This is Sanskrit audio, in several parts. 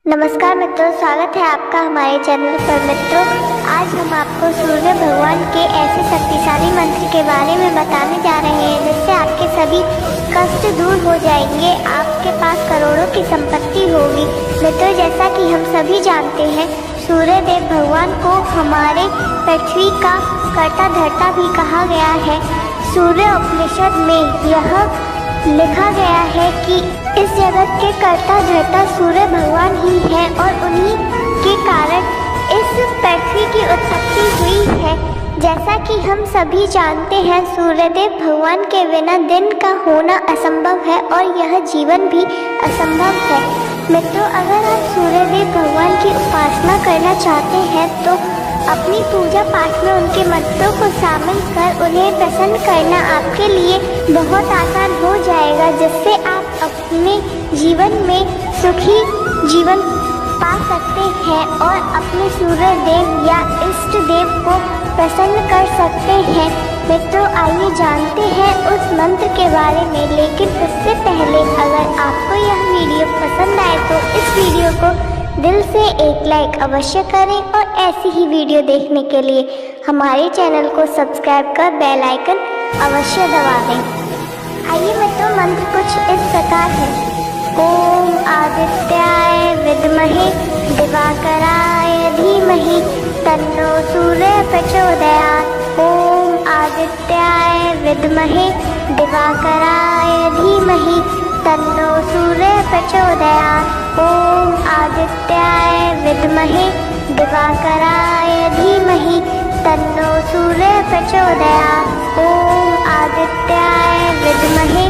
नमस्कार मित्रों, स्वागत है आपका हमारे चैनल पर। मित्रों, आज हम आपको सूर्य भगवान के ऐसे शक्तिशाली मंत्र के बारे में बताने जा रहे हैं जिससे आपके सभी कष्ट दूर हो जाएंगे, आपके पास करोड़ों की संपत्ति होगी। मित्रों, जैसा कि हम सभी जानते हैं, सूर्य देव भगवान को हमारे पृथ्वी का कर्ता धर्ता भी कहा गया है। सूर्य उपनिषद में यह लिखा गया है कि इस जगत के कर्ता धर्ता सूर्य भगवान ही है और उन्हीं के कारण इस पृथ्वी की उत्पत्ति हुई है। जैसा कि हम सभी जानते हैं, सूर्यदेव भगवान के बिना दिन का होना असंभव है और यह जीवन भी असंभव है। मित्रों, अगर आप सूर्यदेव भगवान की उपासना करना चाहते हैं तो अपनी पूजा पाठ में उनके मंत्रों को शामिल कर उन्हें प्रसन्न करना आपके लिए बहुत आसान हो जाएगा, जिससे आप अपने जीवन में सुखी जीवन पा सकते हैं और अपने सूर्य देव या इष्ट देव को प्रसन्न कर सकते हैं। मित्रों, आइए जानते हैं उस मंत्र के बारे में, लेकिन उससे पहले अगर आपको यह वीडियो पसंद आए तो इस वीडियो को दिल से एक लाइक अवश्य करें और ऐसी ही वीडियो देखने के लिए हमारे चैनल को सब्सक्राइब कर बेल आइकन अवश्य दबा दें। आइए मित्रों, मंत्र कुछ इस प्रकार है। ओम आदित्याय विद्महे दिवाकराय धीमहि तन्नो सूर्य प्रचोदयात्। ओम आदित्याय विद्महे दिवाकराय धीमहि तन्नो सूर्य प्रचोदयात्। ओम आदित्याय विद्महे दिवाकराय धीमहि तन्नो सूर्य प्रचोदयात्। ओम आदित्याय विद्महे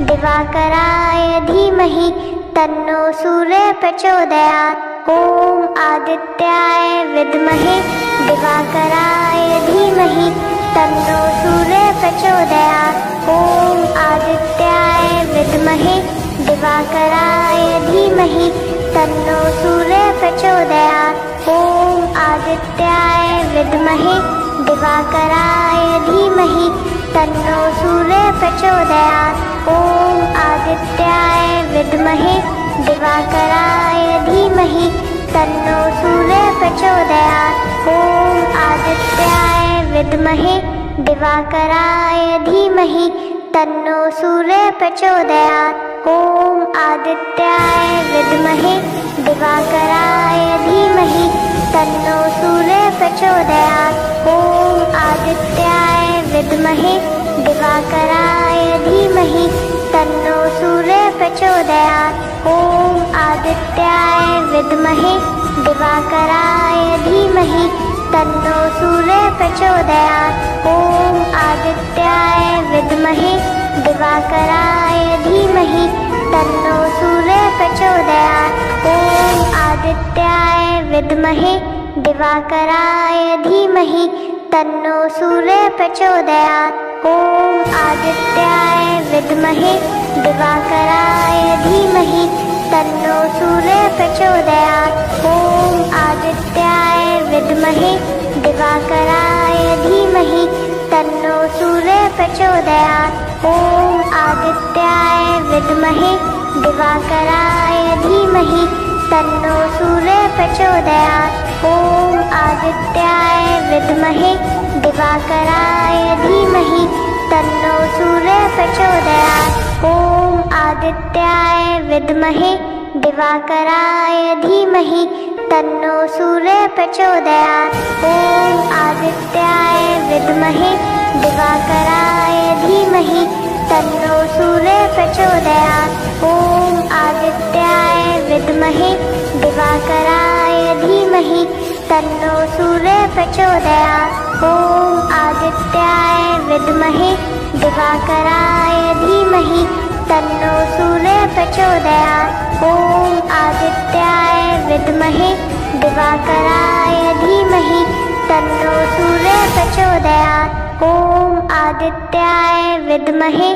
दिवाकराय धीमहि तन्नो सूर्य प्रचोदयात्। ओम आदित्याय विद्महे दिवाकराय धीमहि तन्नो सूर्य प्रचोदयात्। ओम आदित्याय विद्महे दिवाकराय धीमहि तन्नो सूर्य प्रचोदयात्। ओम आदित्याय विद्महे दिवाकराय धीमहि तन्नो सूर्य प्रचोदयात्। ओम आदित्याय विद्महे दिवाकराय धीमहि तन्नो सूर्य प्रचोदयात्। ओम आदित्याय विद्महे दिवाकराय धीमहि तन्नो सूर्य प्रचोदयात्। ओम आदित्याय विद्महे दिवाकराय धीमहि तन्नो सूर्य प्रचोदयात्। ओम आदित्याय विद्महे दिवाकराय धीमहि तन्नो सूर्य प्रचोदयात्। ओम आदित्याय विद्महे दिवाकराय धीमहि तन्नो सूर्य प्रचोदयात्। ओम आदित्याय विद्महे दिवाकराय धीमहि तन्नो सूर्य प्रचोदयात्। ओम आदित्याय विद्महे दिवाकराय धीमहि तन्नो सूर्य प्रचोदयात्। ओम आदित्याय विद्महे दिवाकराय धीमहि तन्नो सूर्य प्रचोदयात्। ओम आदित्याय विद्महे दिवाकराय धीमहि तन्नो सूर्य प्रचोदयात्। ओम आदित्याय विद्महे दिवाकराय धीमहि तन्नो सूर्य प्रचोदयात्। ओम आदित्याय विद्महे दिवाकराय धीमहि तन्नो सूर्य प्रचोदयात्। ओम आदित्याय विद्महे दिवाकराय धीमहि तन्नो सूर्य प्रचोदयात्। ओम आदित्याय विद्महे दिवाकराय धीमहि तन्नो सूर्य प्रचोदयात्। ओम आदित्याय विद्महे दिवाकराय धीमहि तन्नो सूर्य प्रचोदयात्। ओम आदित्याय विद्महे दिवाकराय धीमहि तन्नो सूर्य प्रचोदयात्। ओम आदित्याय विद्महे दिवाकराय धीमहि तन्नो सूर्य प्रचोदयात्। ओम आदित्याय विद्महे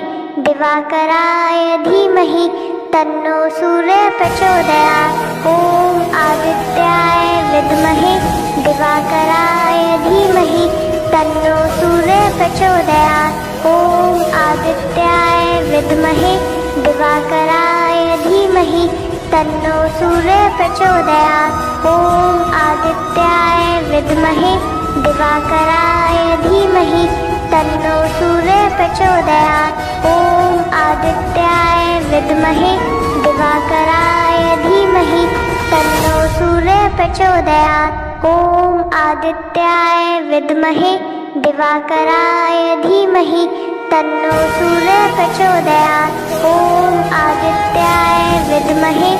दिवाकराय धीमहि तन्नो सूर्य प्रचोदयात्। ओम आदित्याय विद्महे दिवाकराय धीमहि तन्नो सूर्य प्रचोदयात्। ओम आदित्याय विद्महे दिवाकराय धीमहि तन्नो सूर्यः प्रचोदयात्। ॐ आदित्याय विद्महे दिवाकराय धीमहि तन्नो सूर्यः प्रचोदयात्। ॐ आदित्याय विद्महे दिवाकराय धीमहि तन्नो सूर्यः प्रचोदयात्। ॐ आदित्याय विद्महे दिवाकराय धीमहि तन्नो सूर्यः प्रचोदयात्। ॐ आदित्याय विद्महे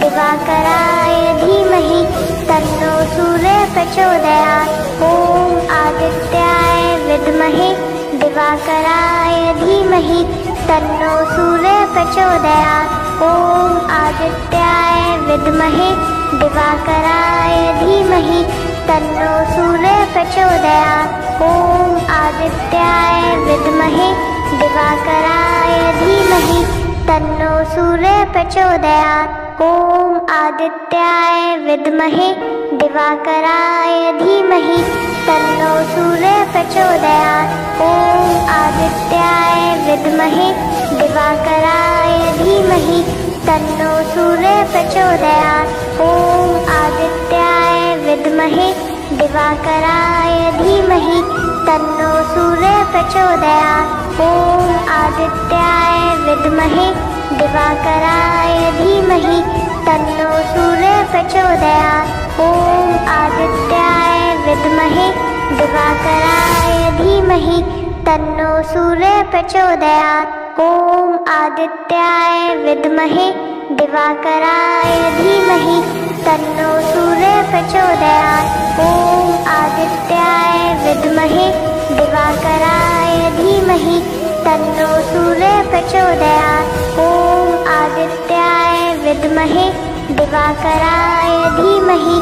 दिवाकराय धीमहि तन्नो सूर्यः प्रचोदयात्। ॐ आदित्याय विद्महे दिवाकराय धीमहि तन्नो सूर्यः प्रचोदयात्। ॐ आदित्याय विद्महे दिवाकराय धीमहि तन्नो सूर्यः प्रचोदयात्। ॐ आदित्याय विद्महे दिवाकराय धीमहि तन्नो सूर्यः प्रचोदयात्। ॐ आदित्याय विद्महे दिवाकराय धीमहि तन्नो सूर्यः प्रचोदयात्। ॐ आदित्याय विद्महे दिवाकराय धीमहि तन्नो सूर्यः प्रचोदयात्। ॐ आदित्याय विद्महे दिवाकराय धीमहि तन्नो सूर्यः प्रचोदयात्। ॐ आदित्याय विद्महे दिवाकराय धीमहि तन्नो सूर्यः प्रचोदयात्। ॐ आदित्याय विद्महे दिवाकराय धीमहि तन्नो सूर्यः प्रचोदयात्। ॐ आदित्याय विद्महे दिवाकराय धीमहि तन्नो सूर्यः प्रचोदयात्। ॐ आदित्याय विद्महे दिवाकराय धीमहि तन्नो सूर्यः प्रचोदयात्। ॐ आदित्याय विद्महे दिवाकराय धीमहि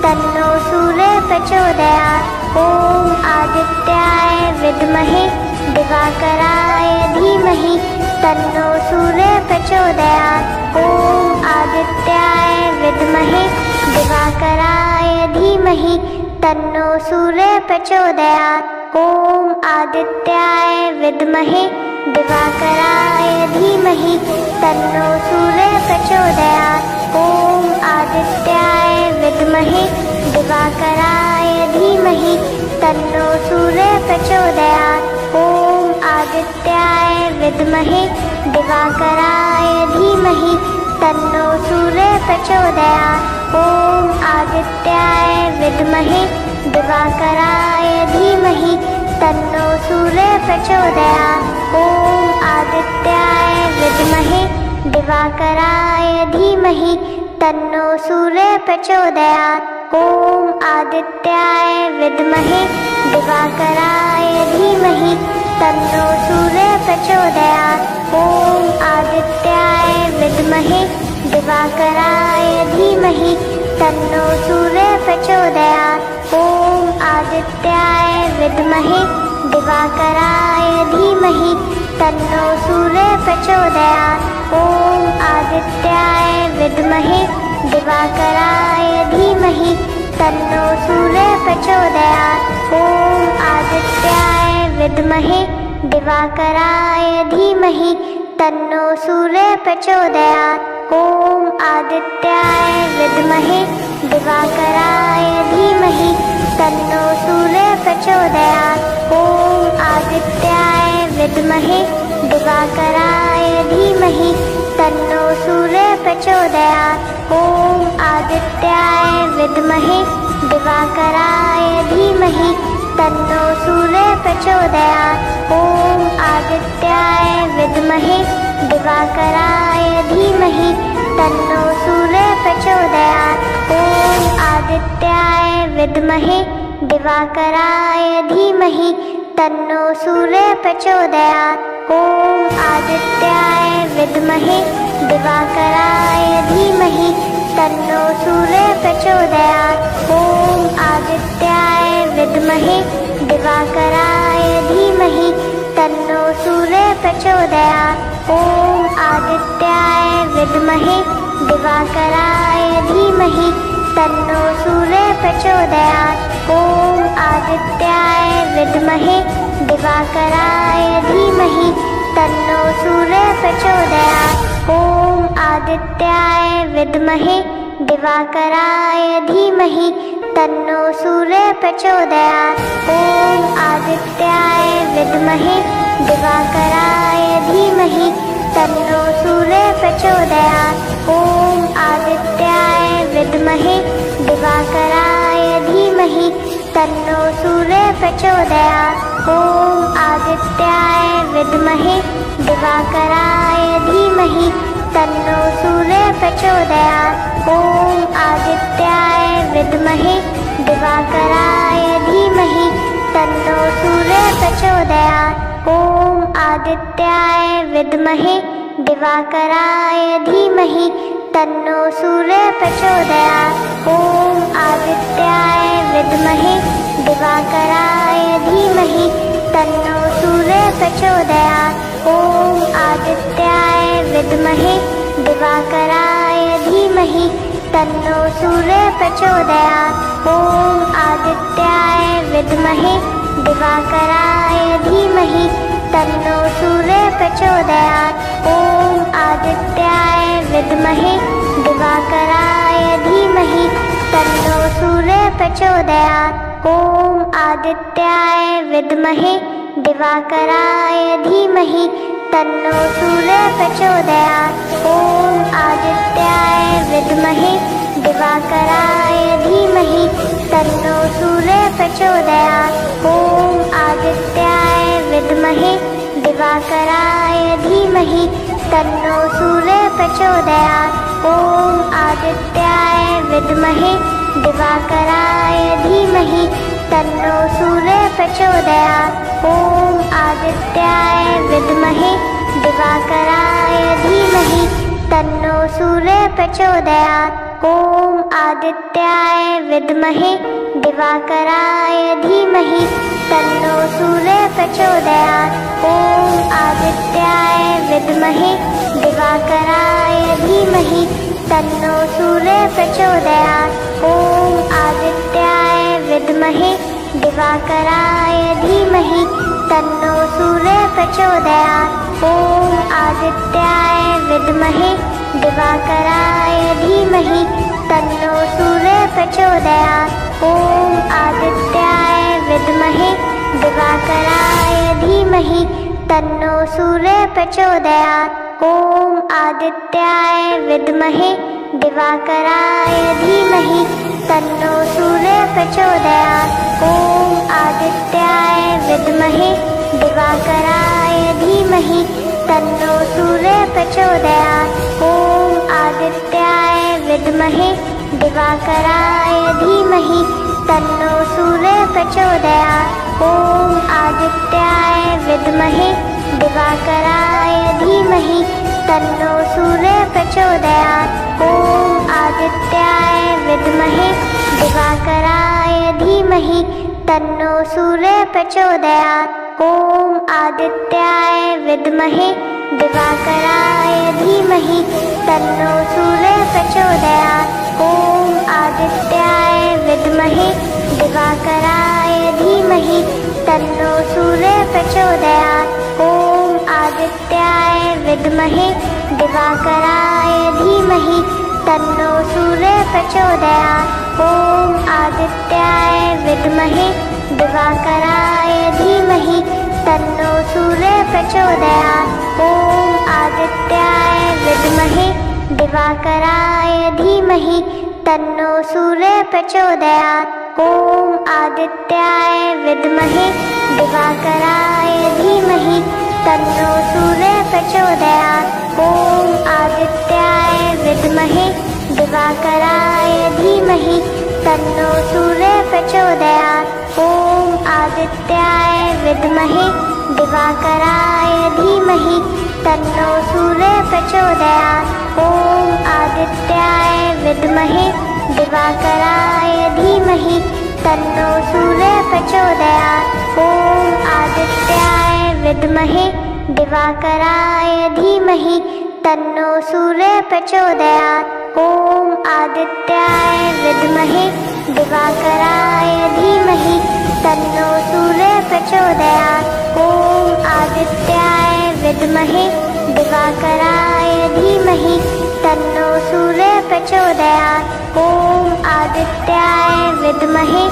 तन्नो सूर्यः प्रचोदयात्। ॐ आदित्याय विद्महे दिवाकराय धीमहि तन्नो सूर्यः प्रचोदयात्। ॐ आदित्याय विद्महे दिवाकराय धीमहि तन्नो सूर्यः प्रचोदयात्। ॐ आदित्याय विद्महे दिवाकराय धीमहि तन्नो सूर्यः प्रचोदयात्। ॐ आदित्याय विद्महे दिवाकराय धीमहि तन्नो सूर्यः प्रचोदयात्। ॐ आदित्याय विद्महे दिवाकराय धीमहि तन्नो सूर्यः प्रचोदयात्। ॐ आदित्याय विद्महे दिवाकराय धीमहि तन्नो सूर्यः प्रचोदयात्। ॐ आदित्याय विद्महे दिवाकराय धीमहि तन्नो सूर्यः प्रचोदयात्। ॐ आदित्याय विद्महे दिवाकराय धीमहि तन्नो सूर्यः प्रचोदयात्। ॐ आदित्याय विद्महे दिवाकराय धीमहि तन्नो सूर्यः प्रचोदयात्। ॐ आदित्याय विद्महे दिवाकराय धीमहि तन्नो सूर्यः प्रचोदयात्। ॐ आदित्याय विद्महे दिवाकराय धीमहि तन्नो सूर्यः प्रचोदयात्। ॐ आदित्याय विद्महे दिवाकराय धीमहि तन्नो सूर्यः प्रचोदयात्। ॐ आदित्याय विद्महे दिवाकराय धीमहि तन्नो सूर्यः प्रचोदयात्। ॐ आदित्याय विद्महे दिवाकराय धीमहि तन्नो सूर्यः प्रचोदयात्। ॐ आदित्याय विद्महे दिवाकराय धीमहि तन्नो सूर्यः प्रचोदयात्। ॐ आदित्याय विद्महे दिवाकराय धीमहि तन्नो सूर्यः प्रचोदयात्। ॐ आदित्याय विद्महे दिवाकराय धीमहि तन्नो सूर्यः प्रचोदयात्। ॐ आदित्याय विद्महे दिवाकराय धीमहि तन्नो सूर्यः प्रचोदयात्। ॐ आदित्याय विद्महे दिवाकराय धीमहि तन्नो सूर्यः प्रचोदयात्। ॐ आदित्याय विद्महे दिवाकराय धीमहि तन्नो सूर्यः प्रचोदयात्। ॐ आदित्याय विद्महे दिवाकराय धीमहि तन्नो सूर्यः प्रचोदयात्। ॐ आदित्याय विद्महे दिवाकराय धीमहि तन्नो सूर्यः प्रचोदयात्। ॐ आदित्याय विद्महे दिवाकराय धीमहि तन्नो सूर्यः प्रचोदयात्। ॐ आदित्याय विद्महे दिवाकराय धीमहि तन्नो सूर्यः प्रचोदयात्। ॐ आदित्याय विद्महे दिवाकराय धीमहि तन्नो सूर्यः प्रचोदयात्। ॐ आदित्याय विद्महे दिवाकराय धीमहि तन्नो सूर्यः प्रचोदयात्। ॐ आदित्याय विद्महे दिवाकराय धीमहि तन्नो सूर्यः प्रचोदयात्। ॐ आदित्याय विद्महे दिवाकराय धीमहि तन्नो सूर्यः प्रचोदयात्। ॐ आदित्याय विद्महे दिवाकराय धीमहि तन्नो सूर्यः प्रचोदयात्। ॐ आदित्याय विद्महे दिवाकराय धीमहि तन्नो सूर्यः प्रचोदयात्। ॐ आदित्याय विद्महे दिवाकराय धीमहि तन्नो सूर्यः प्रचोदयात्। ॐ आदित्याय विद्महे दिवाकराय धीमहि तन्नो सूर्यः प्रचोदयात्। ॐ आदित्याय विद्महे दिवाकराय धीमहि तन्नो सूर्यः प्रचोदयात्। ॐ आदित्याय विद्महे दिवाकराय धीमहि तन्नो सूर्यः प्रचोदयात्। ॐ आदित्याय विद्महे दिवाकराय धीमहि तन्नो सूर्यः प्रचोदयात्। ॐ आदित्याय विद्महे दिवाकराय धीमहि तन्नो सूर्यः प्रचोदयात्। ॐ आदित्याय विद्महे दिवाकराय धीमहि तन्नो सूर्यः प्रचोदयात्। ॐ आदित्याय विद्महे दिवाकराय धीमहि तन्नो सूर्यः प्रचोदयात्। ॐ आदित्याय विद्महे दिवाकराय धीमहि तन्नो सूर्यः प्रचोदयात्। ॐ आदित्याय विद्महे दिवाकराय धीमहि तन्नो सूर्यः प्रचोदयात्। ॐ आदित्याय विद्महे दिवाकराय धीमहि तन्नो सूर्यः प्रचोदयात्। ॐ आदित्याय विद्महे दिवाकराय धीमहि तन्नो सूर्यः प्रचोदयात्। ॐ आदित्याय विद्महे दिवाकराय धीमहि तन्नो सूर्यः प्रचोदयात्। ॐ आदित्याय विद्महे दिवाकराय धीमहि तन्नो सूर्यः प्रचोदयात्। ॐ आदित्याय विद्महे दिवाकराय धीमहि तन्नो सूर्यः प्रचोदयात्। ॐ आदित्याय विद्महे दिवाकराय धीमहि तन्नो सूर्यः प्रचोदयात्। ॐ आदित्याय विद्महे दिवाकराय धीमहि तन्नो सूर्यः प्रचोदयात्। ॐ आदित्याय विद्महे दिवाकराय धीमहि तन्नो सूर्यः प्रचोदयात्। ॐ आदित्याय विद्महे दिवाकराय धीमहि तन्नो सूर्यः प्रचोदयात्। ॐ आदित्याय विद्महे दिवाकराय धीमहि तन्नो सूर्यः प्रचोदयात्। ॐ आदित्याय विद्महे दिवाकराय धीमहि तन्नो सूर्यः प्रचोदयात्। ॐ आदित्याय विद्महे दिवाकराय धीमहि तन्नो सूर्यः प्रचोदयात्। ॐ आदित्याय विद्महे दिवाकराय धीमहि तन्नो सूर्यः प्रचोदयात्। ॐ आदित्याय विद्महे दिवाकराय धीमहि तन्नो सूर्यः प्रचोदयात्। ॐ आदित्याय विद्महे दिवाकराय धीमहि तन्नो सूर्यः प्रचोदयात्। ॐ आदित्याय विद्महे दिवाकराय धीमहि तन्नो सूर्यः प्रचोदयात्। ॐ आदित्याय विद्महे दिवाकराय धीमहि तन्नो सूर्यः प्रचोदयात्। ॐ आदित्याय विद्महे दिवाकराय धीमहि तन्नो सूर्यः प्रचोदयात्। ॐ आदित्याय विद्महे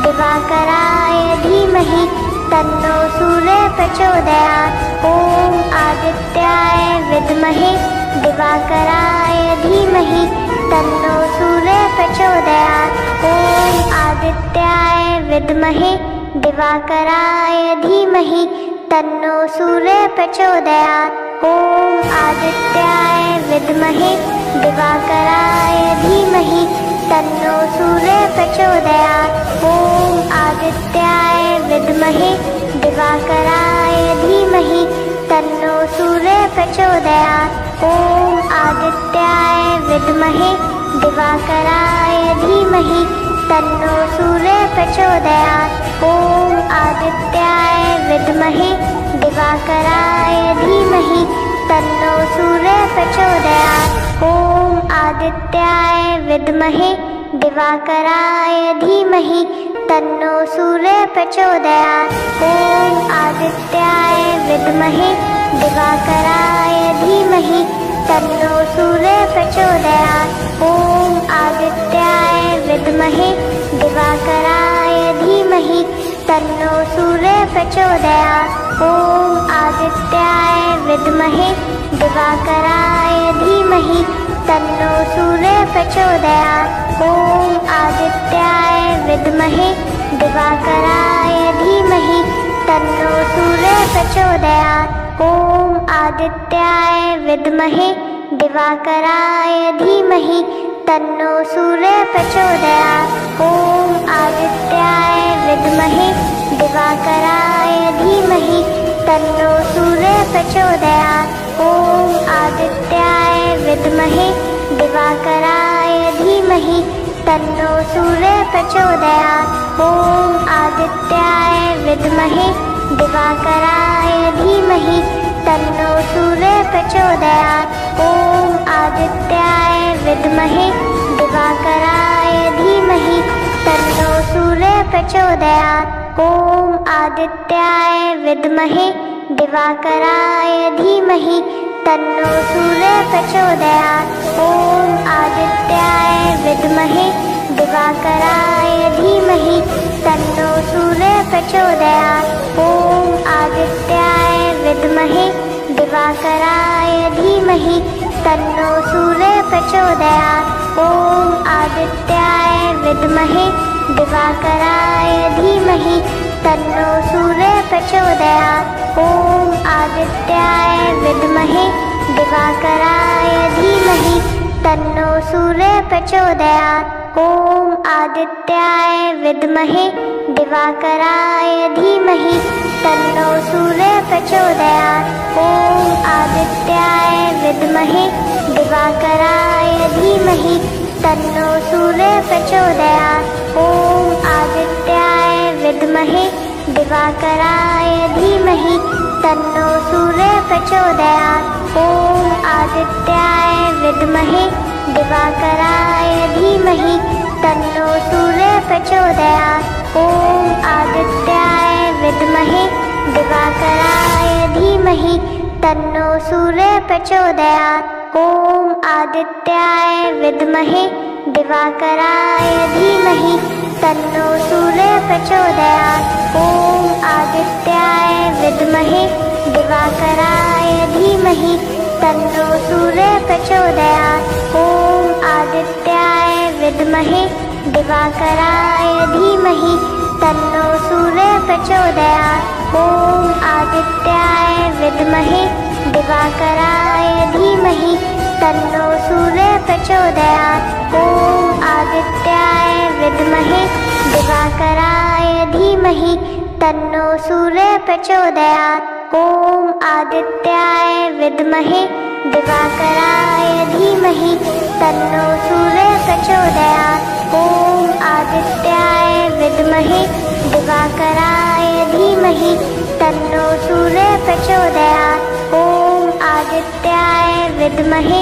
दिवाकराय धीमहि तन्नो सूर्यः प्रचोदयात्। ॐ आदित्याय विद्महे दिवाकराय धीमहि तन्नो सूर्यः प्रचोदयात्। ॐ आदित्याय विद्महे दिवाकराय धीमहि तन्नो सूर्यः प्रचोदयात्। ॐ आदित्याय विद्महे दिवाकराय धीमहि तन्नो सूर्यः प्रचोदयात्। ॐ आदित्याय विद्महे दिवाकराय धीमहि तन्नो सूर्यः प्रचोदयात्। ॐ आदित्याय विद्महे दिवाकराय धीमहि तन्नो सूर्यः प्रचोदयात्। ॐ आदित्याय विद्महे दिवाकराय धीमहि तन्नो सूर्यः प्रचोदयात्। ॐ आदित्याय विद्महे दिवाकराय धीमहि तन्नो सूर्यः प्रचोदयात्। ॐ आदित्याय विद्महे दिवाकराय धीमहि तन्नो सूर्यः प्रचोदयात्। ॐ आदित्याय विद्महे दिवाकराय धीमहि तन्नो सूर्यः प्रचोदयात्। ॐ आदित्याय विद्महे दिवाकराय धीमहि तन्नो सूर्यः प्रचोदयात्। ॐ आदित्याय विद्महे दिवाकराय धीमहि तन्नो सूर्यः प्रचोदयात्। ॐ आदित्याय विद्महे दिवाकराय धीमहि तन्नो सूर्यः प्रचोदयात्। ॐ आदित्याय विद्महे दिवाकराय धीमहि तन्नो सूर्यः प्रचोदयात्। ॐ आदित्याय विद्महे दिवाकराय धीमहि तन्नो सूर्यः प्रचोदयात्। ॐ आदित्याय विद्महे दिवाकराय धीमहि तन्नो सूर्यः प्रचोदयात्। ॐ आदित्याय विद्महे दिवाकराय धीमहि तन्नो सूर्यः प्रचोदयात्। ॐ आदित्याय विद्महे दिवाकराय धीमहि तन्नो सूर्यः प्रचोदयात्। ॐ आदित्याय विद्महे दिवाकराय धीमहि तन्नो सूर्यः प्रचोदयात्। ॐ आदित्याय विद्महे दिवाकराय धीमहि तन्नो सूर्यः प्रचोदयात्। ॐ आदित्याय विद्महे दिवाकराय धीमहि तन्नो सूर्यः प्रचोदयात्। ॐ आदित्याय विद्महे दिवाकराय धीमहि तन्नो सूर्यः प्रचोदयात्। ॐ आदित्याय विद्महे दिवाकराय धीमहि तन्नो सूर्यः प्रचोदयात्। ॐ आदित्याय विद्महे दिवाकराय धीमहि तन्नो सूर्यः प्रचोदयात्। ॐ आदित्याय विद्महे दिवाकराय धीमहि तन्नो सूर्यः प्रचोदयात्। ॐ आदित्याय विद्महे दिवाकराय धीमहि तन्नो सूर्यः प्रचोदयात्। ॐ आदित्याय विद्महे दिवाकराय धीमहि तन्नो सूर्यः प्रचोदयात्। ॐ आदित्याय विद्महे दिवाकराय धीमहि तन्नो सूर्यः प्रचोदयात्। ॐ आदित्याय विद्महे दिवाकराय धीमहि तन्नो सूर्यः प्रचोदयात्। ॐ आदित्याय विद्महे दिवाकराय धीमहि तन्नो सूर्यः प्रचोदयात्। ॐ आदित्याय विद्महे दिवाकराय धीमहि तन्नो सूर्यः प्रचोदयात्। ॐ आदित्याय विद्महे दिवाकराय धीमहि तन्नो सूर्यः प्रचोदयात्। ॐ आदित्याय विद्महे दिवाकराय धीमहि तन्नो सूर्यः प्रचोदयात्। ॐ आदित्याय विद्महे दिवाकराय धीमहि तन्नो सूर्यः प्रचोदयात्। ॐ आदित्याय विद्महे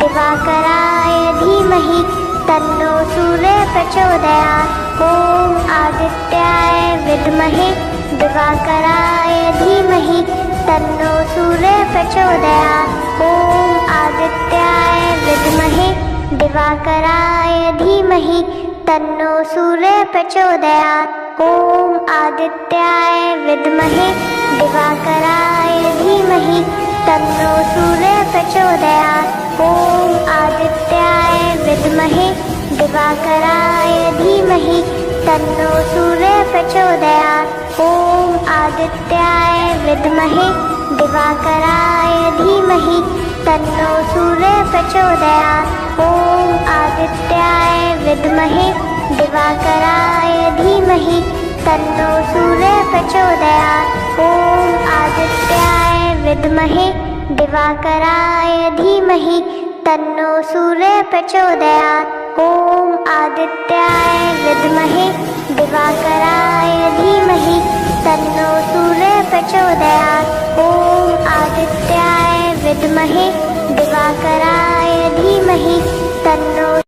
दिवाकराय धीमहि तन्नो सूर्यः प्रचोदयात्। ॐ आदित्याय विद्महे दिवाकराय धीमहि तन्नो सूर्यः प्रचोदयात्। ॐ आदित्याय विद्महे दिवाकराय धीमहि तन्नो सूर्यः प्रचोदयात्। ॐ आदित्याय विद्महे दिवाकराय धीमहि तन्नो सूर्यः प्रचोदयात्। ॐ आदित्याय विद्महे दिवाकराय धीमहि तन्नो सूर्यः प्रचोदयात्। ॐ आदित्याय विद्महे दिवाकराय धीमहि तन्नो सूर्यः प्रचोदयात्। ॐ आदित्याय विद्महे दिवाकराय धीमहि तन्नो सूर्यः प्रचोदयात्। ॐ आदित्याय विद्महे दिवाकराय धीमहि तन्नो सूर्यः प्रचोदयात्। ॐ आदित्याय विद्महे दिवाकराय धीमहि तन्नो सूर्यः प्रचोदयात्। ॐ आदित्याय विद्महे दिवाकराय धीमहि तन्नो